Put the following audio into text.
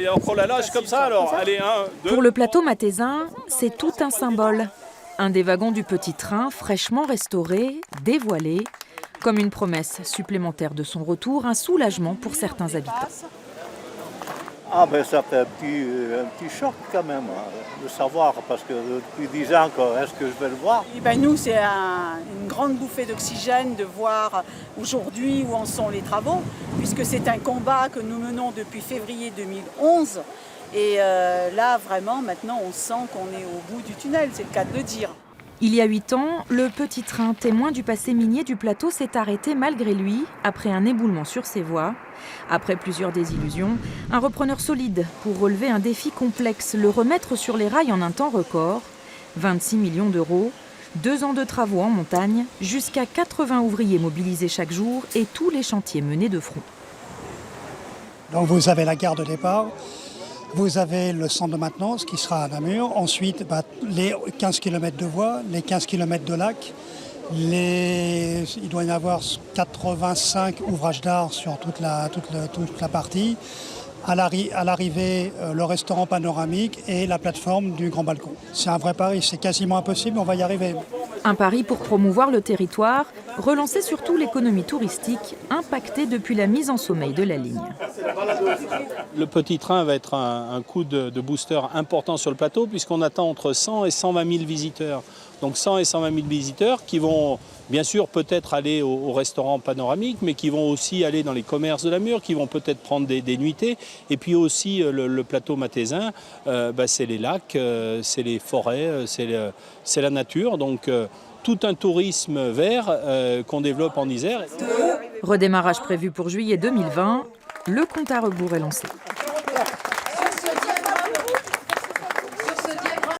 allez, on prend la nage comme ça alors. Allez, 1, 2. Pour le plateau mathésin, c'est tout un symbole. Un des wagons du petit train, fraîchement restauré, dévoilé, comme une promesse supplémentaire de son retour, un soulagement pour certains habitants. Ah ben ça fait un petit choc quand même, de savoir, parce que depuis 10 ans, est-ce que je vais le voir? Et ben nous, c'est une grande bouffée d'oxygène de voir aujourd'hui où en sont les travaux, puisque c'est un combat que nous menons depuis février 2011. Et là, vraiment, maintenant, on sent qu'on est au bout du tunnel, c'est le cas de le dire. Il y a 8 ans, le petit train, témoin du passé minier du plateau, s'est arrêté malgré lui, après un éboulement sur ses voies. Après plusieurs désillusions, un repreneur solide pour relever un défi complexe, le remettre sur les rails en un temps record. 26 millions d'euros, 2 ans de travaux en montagne, jusqu'à 80 ouvriers mobilisés chaque jour et tous les chantiers menés de front. Donc vous avez la gare de départ. Vous avez le centre de maintenance qui sera à Namur. Ensuite, les 15 km de voies, les 15 km de lac. Il doit y avoir 85 ouvrages d'art sur toute la partie. À l'arrivée, le restaurant panoramique et la plateforme du Grand Balcon. C'est un vrai pari, c'est quasiment impossible, mais on va y arriver. Un pari pour promouvoir le territoire, relancer surtout l'économie touristique, impactée depuis la mise en sommeil de la ligne. Le petit train va être un coup de booster important sur le plateau, puisqu'on attend entre 100 et 120 000 visiteurs. Donc 100 et 120 000 visiteurs qui vont bien sûr peut-être aller au restaurant panoramique, mais qui vont aussi aller dans les commerces de Namur, qui vont peut-être prendre des nuitées. Et puis aussi le plateau mathésin, c'est les lacs, c'est les forêts, c'est la nature. Donc tout un tourisme vert qu'on développe en Isère. Redémarrage prévu pour juillet 2020, le compte à rebours est lancé.